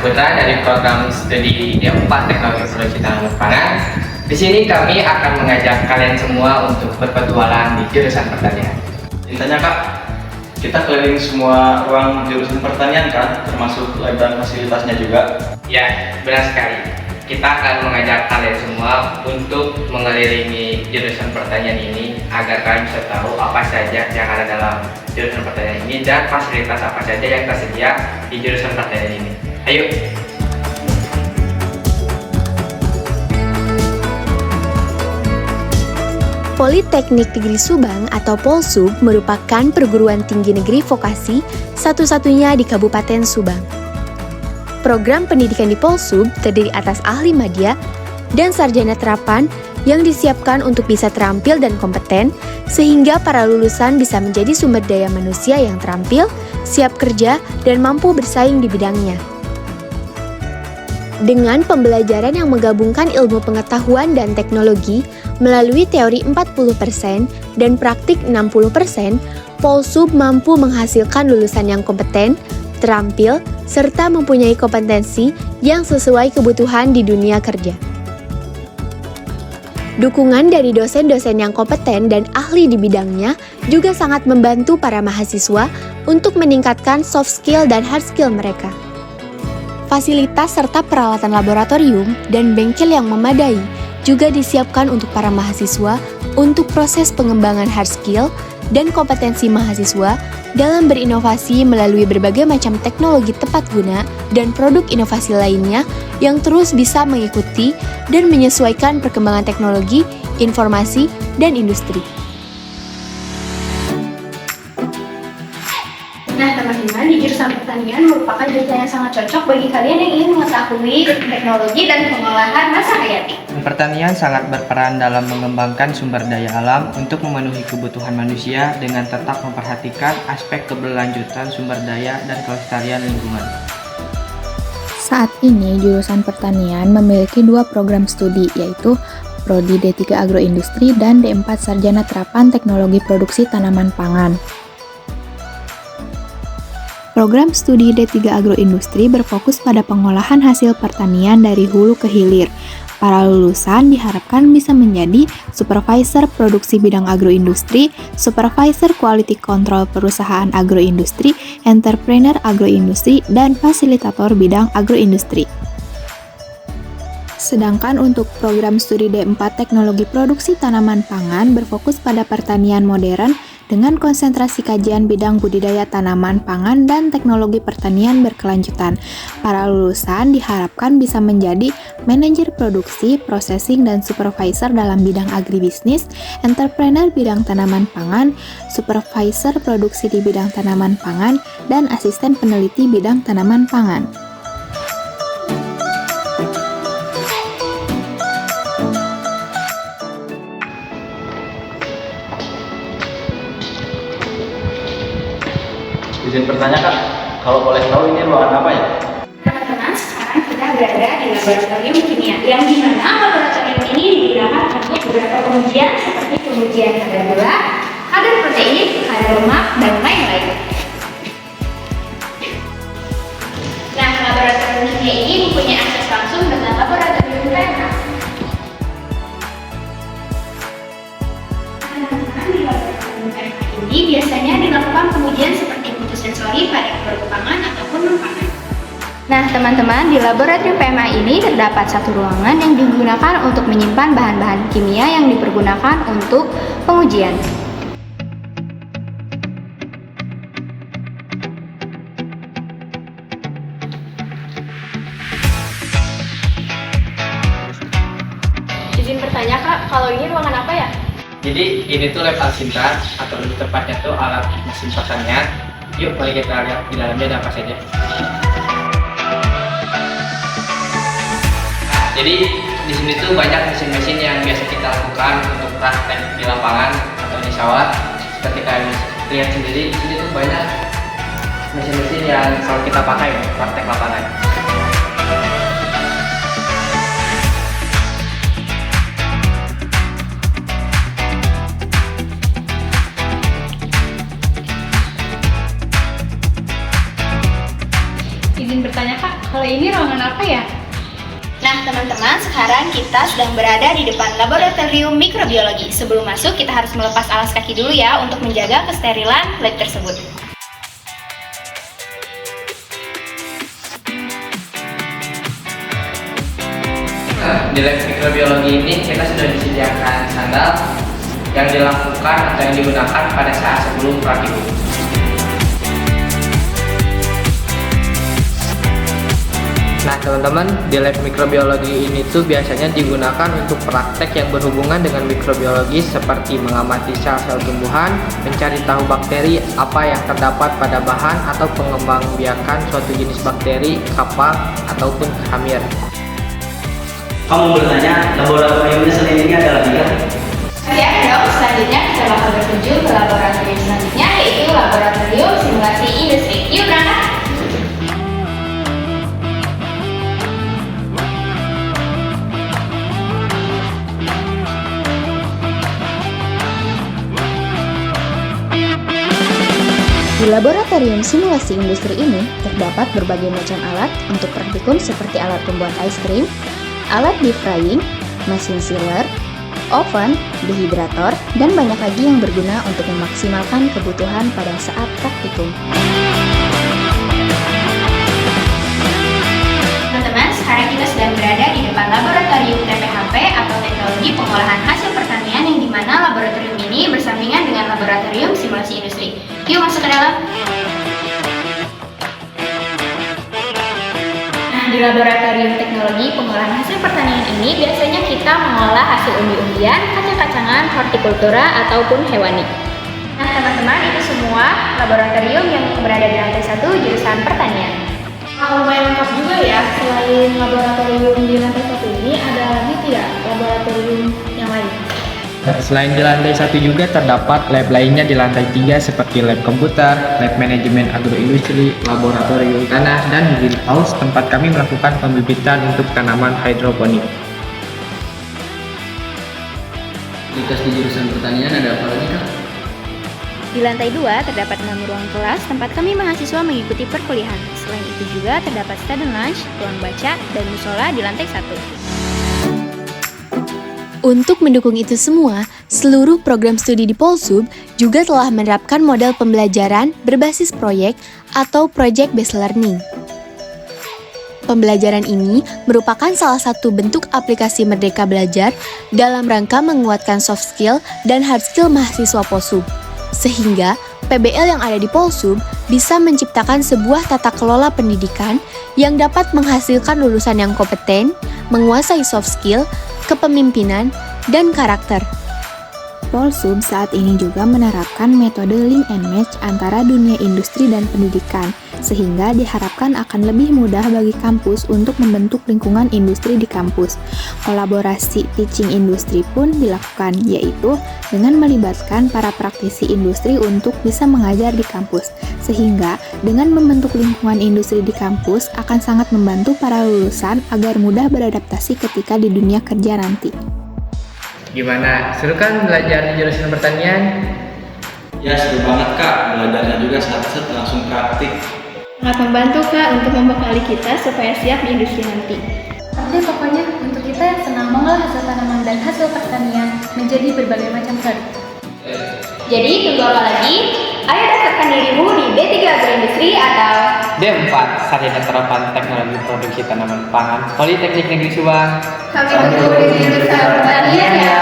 Putra dari program studi D4 Teknologi Produksi Tanaman Pangan. Di sini kami akan mengajak kalian semua untuk berpetualang di jurusan pertanian. Ceritanya Kak, kita keliling semua ruang jurusan pertanian kan, termasuk lab dan fasilitasnya juga. Ya, benar sekali. Kita akan mengajak kalian semua untuk mengelilingi jurusan pertanian ini agar kalian bisa tahu apa saja yang ada dalam jurusan pertanian ini dan fasilitas apa saja yang tersedia di jurusan pertanian ini. Ayo! Politeknik Negeri Subang atau Polsub merupakan perguruan tinggi negeri vokasi satu-satunya di Kabupaten Subang. Program pendidikan di Polsub terdiri atas ahli madya dan sarjana terapan yang disiapkan untuk bisa terampil dan kompeten sehingga para lulusan bisa menjadi sumber daya manusia yang terampil, siap kerja, dan mampu bersaing di bidangnya. Dengan pembelajaran yang menggabungkan ilmu pengetahuan dan teknologi melalui teori 40% dan praktik 60%, Polsub mampu menghasilkan lulusan yang kompeten, terampil, serta mempunyai kompetensi yang sesuai kebutuhan di dunia kerja. Dukungan dari dosen-dosen yang kompeten dan ahli di bidangnya juga sangat membantu para mahasiswa untuk meningkatkan soft skill dan hard skill mereka. Fasilitas serta peralatan laboratorium dan bengkel yang memadai juga disiapkan untuk para mahasiswa untuk proses pengembangan hard skill dan kompetensi mahasiswa dalam berinovasi melalui berbagai macam teknologi tepat guna dan produk inovasi lainnya yang terus bisa mengikuti dan menyesuaikan perkembangan teknologi, informasi, dan industri. Nah teman-teman, di jurusan pertanian merupakan jurusan yang sangat cocok bagi kalian yang ingin mengetahui teknologi dan pengolahan masa hayati. Pertanian sangat berperan dalam mengembangkan sumber daya alam untuk memenuhi kebutuhan manusia dengan tetap memperhatikan aspek keberlanjutan sumber daya dan kelestarian lingkungan. Saat ini, jurusan pertanian memiliki dua program studi, yaitu Prodi D3 Agroindustri dan D4 Sarjana Terapan Teknologi Produksi Tanaman Pangan. Program studi D3 Agroindustri berfokus pada pengolahan hasil pertanian dari hulu ke hilir. Para lulusan diharapkan bisa menjadi supervisor produksi bidang agroindustri, supervisor quality control perusahaan agroindustri, entrepreneur agroindustri, dan fasilitator bidang agroindustri. Sedangkan untuk program studi D4 Teknologi Produksi Tanaman Pangan berfokus pada pertanian modern dengan konsentrasi kajian bidang budidaya tanaman pangan dan teknologi pertanian berkelanjutan. Para lulusan diharapkan bisa menjadi manajer produksi, processing, dan supervisor dalam bidang agribisnis, entrepreneur bidang tanaman pangan, supervisor produksi di bidang tanaman pangan, dan asisten peneliti bidang tanaman pangan. Izin bertanya Kak, kalau boleh tahu ini ruangan apa ya? Teman-teman, sekarang kita berada di laboratorium kimia, yang dimana laboratorium ini digunakan untuk beberapa pengujian seperti pengujian kadar gula, kadar protein, kadar lemak, dan lain-lain. Nah, laboratorium kimia ini mempunyai akses langsung dengan laboratorium PMA. Teman-teman, di laboratorium PMA ini biasanya dilakukan pengujian seperti sensori pada produk pangan ataupun non-pangan. Nah teman-teman, di laboratorium PMA ini terdapat satu ruangan yang digunakan untuk menyimpan bahan-bahan kimia yang dipergunakan untuk pengujian. Izin bertanya Kak, kalau ini ruangan apa ya? Jadi ini tuh lab Alsinta atau lebih tepatnya tuh alat mesin pertanian. Yuk, mari kita lihat di dalamnya ada apa saja. Jadi di sini tuh banyak mesin-mesin yang biasa kita lakukan untuk praktek di lapangan atau di sawah. Seperti kalian lihat sendiri, di sini tuh banyak mesin-mesin yang selalu kita pakai untuk praktek lapangan. Izin bertanya Kak, Kalau ini ruangan apa ya? Nah teman-teman, sekarang kita sedang berada di depan laboratorium mikrobiologi. Sebelum masuk, kita harus melepas alas kaki dulu ya untuk menjaga kesterilan lab tersebut. Nah, di lab mikrobiologi ini kita sudah disediakan sandal yang dilakukan atau yang digunakan pada saat sebelum praktikum. Nah teman-teman, di lab mikrobiologi ini tuh biasanya digunakan untuk praktek yang berhubungan dengan mikrobiologi seperti mengamati sel-sel tumbuhan, mencari tahu bakteri apa yang terdapat pada bahan atau pengembangbiakan suatu jenis bakteri, kapal, ataupun hamir. Kamu bertanya, laboratoriumnya selain ini ada lagi kan? Ya dong, selanjutnya kita bakal berkunjung ke laboratorium selanjutnya, yaitu laboratorium simulasi industri. Yuk berangkat! Di laboratorium simulasi industri ini terdapat berbagai macam alat untuk praktikum seperti alat pembuat ice cream, alat deep frying, mesin sealer, oven, dehidrator, dan banyak lagi yang berguna untuk memaksimalkan kebutuhan pada saat praktikum. Teman-teman, sekarang kita sedang berada di depan laboratorium TPHP atau teknologi pengolahan hasil pertanian, yang dimana laboratorium ini bersampingan dengan laboratorium simulasi industri. Yuk masuk ke dalam. Nah, di laboratorium teknologi pengolahan hasil pertanian ini biasanya kita mengolah hasil umbi-umbian, kacang-kacangan, hortikultura, ataupun hewani. Nah teman-teman, itu semua laboratorium yang berada di lantai 1 jurusan pertanian. Lumayan lengkap juga ya. Selain laboratorium di lantai 1 ini, ada lagi tidak laboratorium yang lain? Selain di lantai 1 juga terdapat lab lainnya di lantai 3 seperti lab komputer, lab manajemen agroindustri, laboratorium tanah, dan greenhouse tempat kami melakukan pembibitan untuk tanaman hidroponik. Tugas di jurusan pertanian ada apa lagi Kak? Di lantai 2 terdapat 6 ruang kelas tempat kami mahasiswa mengikuti perkuliahan. Selain itu juga terdapat student lunch, ruang baca, dan musola di lantai 1. Untuk mendukung itu semua, seluruh program studi di Polsub juga telah menerapkan model pembelajaran berbasis proyek atau project based learning. Pembelajaran ini merupakan salah satu bentuk aplikasi Merdeka Belajar dalam rangka menguatkan soft skill dan hard skill mahasiswa Polsub, sehingga PBL yang ada di Polsub bisa menciptakan sebuah tata kelola pendidikan yang dapat menghasilkan lulusan yang kompeten, menguasai soft skill, kepemimpinan, dan karakter. Polsub saat ini juga menerapkan metode link and match antara dunia industri dan pendidikan, sehingga diharapkan akan lebih mudah bagi kampus untuk membentuk lingkungan industri di kampus. Kolaborasi teaching industri pun dilakukan, yaitu dengan melibatkan para praktisi industri untuk bisa mengajar di kampus, sehingga dengan membentuk lingkungan industri di kampus akan sangat membantu para lulusan agar mudah beradaptasi ketika di dunia kerja nanti. Gimana? Seru kan belajar di jurusan pertanian? Ya seru banget Kak, belajarnya juga set-set langsung praktik. Sangat membantu Kak untuk membekali kita supaya siap di industri nanti. Tapi pokoknya untuk kita yang senang mengolah hasil tanaman dan hasil pertanian menjadi berbagai macam produk. Jadi tunggu apa lagi? Ayo daftarkan dirimu di D3 Agroindustri atau D4, Sarjana Terapan Teknologi Produksi Tanaman Pangan, Politeknik Negeri Subang. Kami bertemu di jurusan pertanian ya.